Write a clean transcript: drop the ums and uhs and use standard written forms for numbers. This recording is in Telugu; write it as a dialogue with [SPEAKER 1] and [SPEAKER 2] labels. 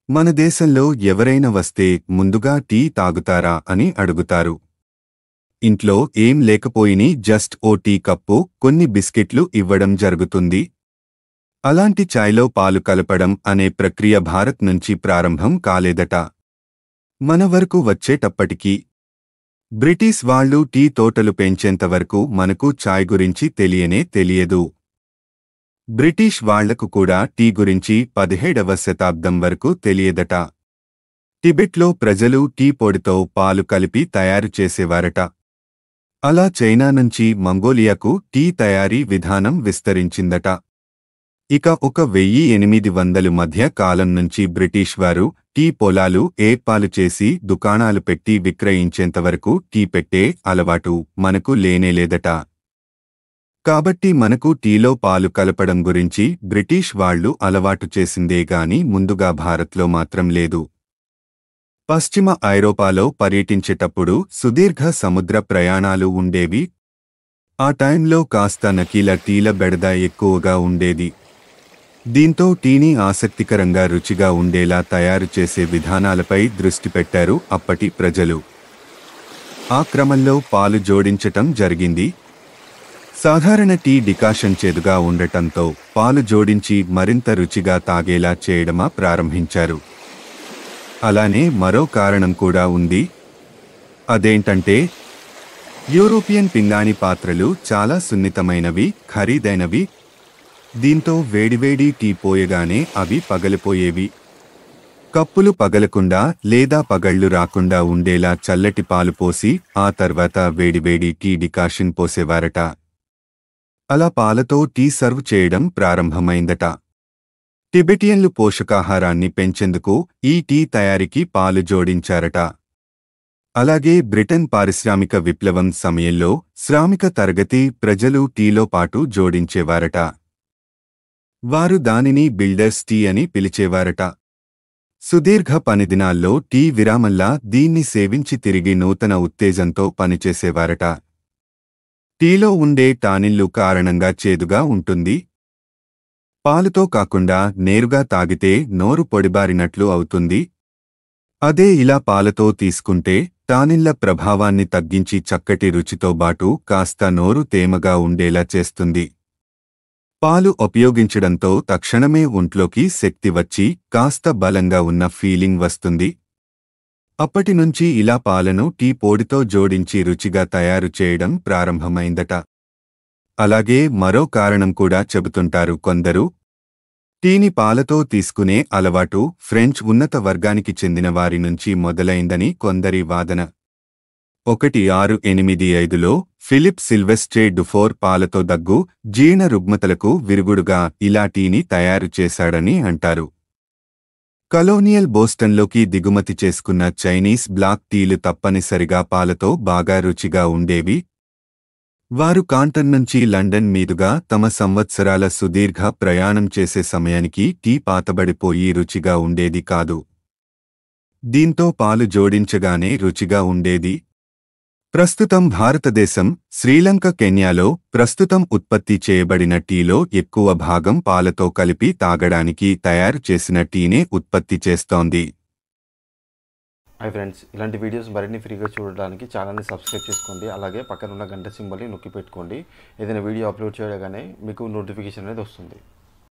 [SPEAKER 1] మన దేశంలో ఎవరైనా వస్తే ముందుగా టీ తాగుతారా అని అడుగుతారు. ఇంట్లో ఏం లేకపోయినీ జస్ట్ ఓ టీ కప్పు, కొన్ని బిస్కెట్లు ఇవ్వడం జరుగుతుంది. అలాంటి చాయ్లో పాలు కలపడం అనే ప్రక్రియ భారత్ నుంచి ప్రారంభం కాలేదట. మన వరకు వచ్చేటప్పటికీ బ్రిటిష్ వాళ్ళు టీ తోటలు పెంచేంతవరకు మనకు చాయ్ గురించి తెలియనే తెలియదు. బ్రిటిష్ వాళ్లకు కూడా టీ గురించి 17వ శతాబ్దం వరకు తెలియదట. టిబెట్లో ప్రజలు టీ పొడితో పాలు కలిపి తయారు చేసేవారట. అలా చైనా నుంచి మంగోలియాకు టీ తయారీ విధానం విస్తరించిందట. ఇక 1800 మధ్య కాలం నుంచి బ్రిటిష్ వారు టీ పొలాలు ఏర్పాలు చేసి దుకాణాలు పెట్టి విక్రయించేంతవరకు టీ పెట్టే అలవాటు మనకు లేనేలేదట. కాబట్టి మనకు టీలో పాలు కలపడం గురించి బ్రిటిష్ వాళ్లు అలవాటు చేసిందే గాని ముందుగా భారత్లో మాత్రం లేదు. పశ్చిమ ఐరోపాలో పర్యటించేటప్పుడు సుదీర్ఘ సముద్ర ప్రయాణాలు ఉండేవి. ఆ టైంలో కాస్త నకీల టీల బెడద ఎక్కువగా ఉండేది. దీంతో టీని ఆసక్తికరంగా రుచిగా ఉండేలా తయారు చేసే విధానాలపై దృష్టి పెట్టారు అప్పటి ప్రజలు. ఆ క్రమంలో పాలు జోడించటం జరిగింది. సాధారణ టీ డికాషన్ చేదుగా ఉండటంతో పాలు జోడించి మరింత రుచిగా తాగేలా చేయడమా ప్రారంభించారు. అలానే మరో కారణం కూడా ఉంది. అదేంటంటే యూరోపియన్ పింగాణి పాత్రలు చాలా సున్నితమైనవి, ఖరీదైనవి. దీంతో వేడివేడి టీ పోయగానే అవి పగలిపోయేవి. కప్పులు పగలకుండా లేదా పగళ్లు రాకుండా ఉండేలా చల్లటి పాలు పోసి ఆ తర్వాత వేడివేడి టీ డికాషన్ పోసేవారట. అలా పాలతో టీ సర్వ్ చేయడం ప్రారంభమైందట. టిబెటియన్లు పోషకాహారాన్ని పెంచేందుకు ఈ టీ తయారీకి పాలు జోడించారట. అలాగే బ్రిటన్ పారిశ్రామిక విప్లవం సమయంలో శ్రామిక తరగతి ప్రజలు టీలో పాటు జోడించేవారట. వారు దానిని బిల్డర్స్ టీ అని పిలిచేవారట. సుదీర్ఘ పనిదినాల్లో టీ విరామంలా దీన్ని సేవించి తిరిగి నూతన ఉత్తేజంతో పనిచేసేవారట. టీలో ఉండే టానిన్లు కారణంగా చేదుగా ఉంటుంది. పాలుతో కాకుండా నేరుగా తాగితే నోరు పొడిబారినట్లు అవుతుంది. అదే ఇలా పాలతో తీసుకుంటే టానిన్ల ప్రభావాన్ని తగ్గించి చక్కటి రుచితో బాటు కాస్త నోరు తేమగా ఉండేలా చేస్తుంది. పాలు ఉపయోగించడంతో తక్షణమే ఒంట్లోకి శక్తి వచ్చి కాస్త బలంగా ఉన్న ఫీలింగ్ వస్తుంది. అప్పటినుంచి ఇలా పాలను టీ పొడితో జోడించి రుచిగా తయారు చేయడం ప్రారంభమైందట. అలాగే మరో కారణం కూడా చెబుతుంటారు కొందరు. టీని పాలతో తీసుకునే అలవాటు ఫ్రెంచ్ ఉన్నత వర్గానికి చెందిన వారి నుంచి మొదలైందని కొందరి వాదన. 1685లో ఫిలిప్ సిల్వెస్ట్రే డుఫోర్ పాలతో దగ్గు, జీర్ణ రుగ్మతలకు విరుగుడుగా ఇలా టీని తయారు చేశాడని అంటారు. కలోనియల్ బోస్టన్లోకి దిగుమతి చేసుకున్న చైనీస్ బ్లాక్ టీలు తప్పనిసరిగా పాలతో బాగా రుచిగా ఉండేవి. వారు కాంటన్ నుంచి లండన్ మీదుగా తమ సంవత్సరాల సుదీర్ఘ ప్రయాణం చేసే సమయానికి టీ పాతబడిపోయి రుచిగా ఉండేది కాదు. దీంతో పాలు జోడించగానే రుచిగా ఉండేది. ప్రస్తుతం భారతదేశం, శ్రీలంక, కెన్యాలో ప్రస్తుతం ఉత్పత్తి చేయబడిన టీలో ఎక్కువ భాగం పాలతో కలిపి తాగడానికి తయారు చేసిన టీనే ఉత్పత్తి చేస్తోంది.
[SPEAKER 2] హాయ్ ఫ్రెండ్స్, ఇలాంటి వీడియోస్ మరిన్ని ఫ్రీగా చూడడానికి ఛానల్ని సబ్స్క్రైబ్ చేసుకోండి. అలాగే పక్కన ఉన్న గంట సింబల్ని నొక్కి పెట్టుకోండి. ఏదైనా వీడియో అప్లోడ్ చేయగానే మీకు నోటిఫికేషన్ అనేది వస్తుంది.